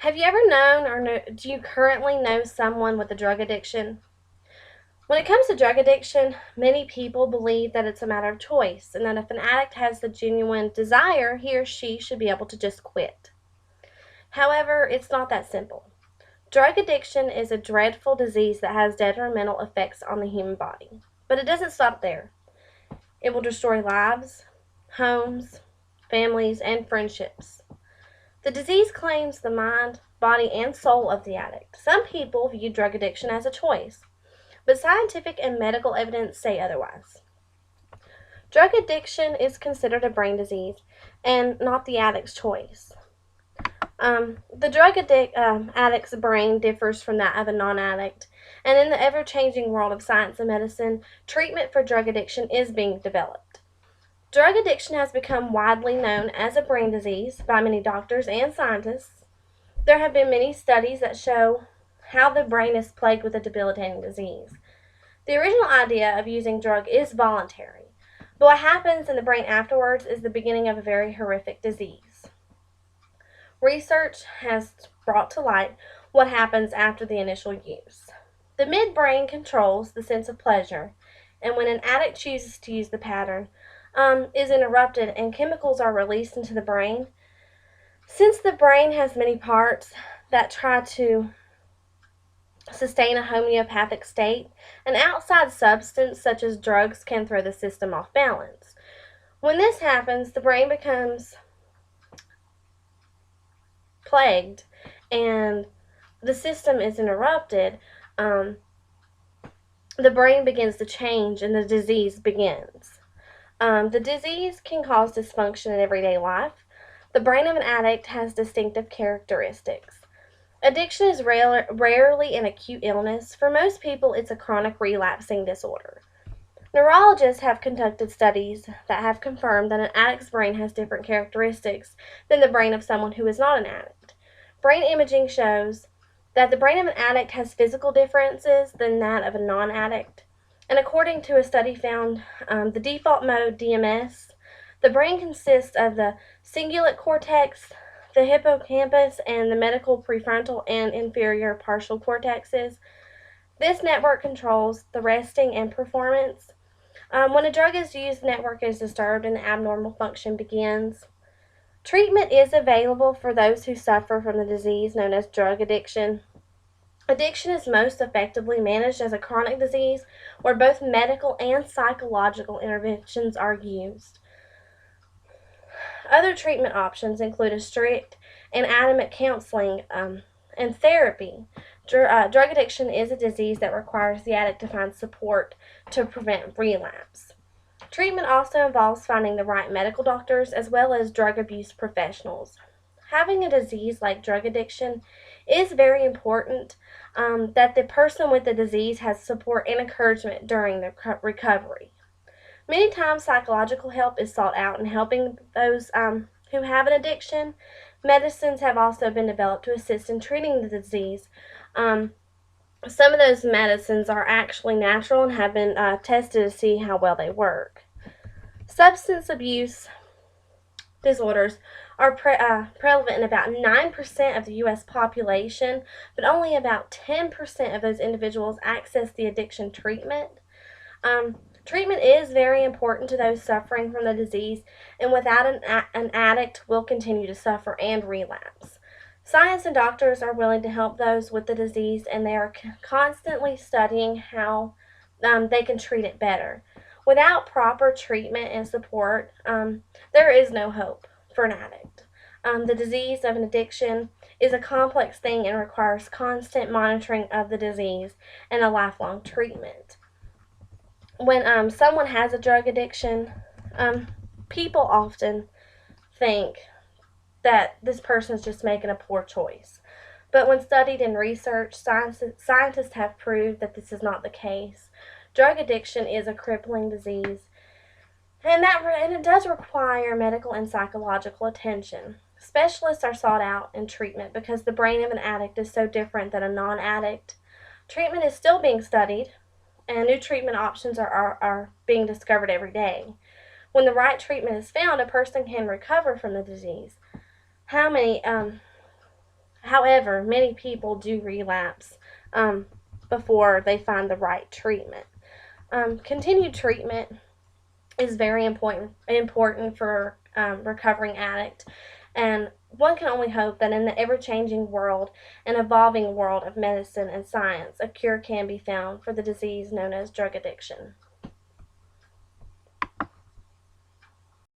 Have you ever known or do you currently know someone with a drug addiction? When it comes to drug addiction, many people believe that it's a matter of choice and that if an addict has the genuine desire, he or she should be able to just quit. However, it's not that simple. Drug addiction is a dreadful disease that has detrimental effects on the human body. But it doesn't stop there. It will destroy lives, homes, families, and friendships. The disease claims the mind, body, and soul of the addict. Some people view drug addiction as a choice, but scientific and medical evidence say otherwise. Drug addiction is considered a brain disease and not the addict's choice. The addict's brain differs from that of a non addict, and in the ever changing world of science and medicine, treatment for drug addiction is being developed. Drug addiction has become widely known as a brain disease by many doctors and scientists. There have been many studies that show how the brain is plagued with a debilitating disease. The original idea of using drug is voluntary, but what happens in the brain afterwards is the beginning of a very horrific disease. Research has brought to light what happens after the initial use. The midbrain controls the sense of pleasure, and when an addict chooses to use the pattern, is interrupted and chemicals are released into the brain. Since the brain has many parts that try to sustain a homeopathic state, an outside substance such as drugs can throw the system off balance. When this happens, the brain becomes plagued and the system is interrupted. The brain begins to change and the disease begins. The disease can cause dysfunction in everyday life. The brain of an addict has distinctive characteristics. Addiction is rarely an acute illness. For most people, it's a chronic relapsing disorder. Neurologists have conducted studies that have confirmed that an addict's brain has different characteristics than the brain of someone who is not an addict. Brain imaging shows that the brain of an addict has physical differences than that of a non-addict. And according to a study found the default mode DMS, the brain consists of the cingulate cortex, the hippocampus, and the medial prefrontal and inferior partial cortexes. This network controls the resting and performance. When a drug is used, the network is disturbed and the abnormal function begins. Treatment is available for those who suffer from the disease known as drug addiction. Addiction is most effectively managed as a chronic disease where both medical and psychological interventions are used. Other treatment options include a strict and adamant counseling and therapy. Drug addiction is a disease that requires the addict to find support to prevent relapse. Treatment also involves finding the right medical doctors as well as drug abuse professionals. Having a disease like drug addiction is very important that the person with the disease has support and encouragement during the recovery. Many times, psychological help is sought out in helping those who have an addiction. Medicines have also been developed to assist in treating the disease. Some of those medicines are actually natural and have been tested to see how well they work. Substance abuse disorders are prevalent in about 9% of the U.S. population, but only about 10% of those individuals access the addiction treatment. Treatment is very important to those suffering from the disease, and without an addict will continue to suffer and relapse. Science and doctors are willing to help those with the disease, and they are constantly studying how they can treat it better. Without proper treatment and support, there is no hope for an addict. The disease of an addiction is a complex thing and requires constant monitoring of the disease and a lifelong treatment. When someone has a drug addiction, people often think that this person is just making a poor choice. But when studied in research, scientists have proved that this is not the case. Drug addiction is a crippling disease, and it does require medical and psychological attention. Specialists are sought out in treatment because the brain of an addict is so different than a non-addict. Treatment is still being studied, and new treatment options are being discovered every day. When the right treatment is found, a person can recover from the disease. How However, many people do relapse before they find the right treatment. Continued treatment is very important for recovering addict, and one can only hope that in the ever-changing world and evolving world of medicine and science, a cure can be found for the disease known as drug addiction.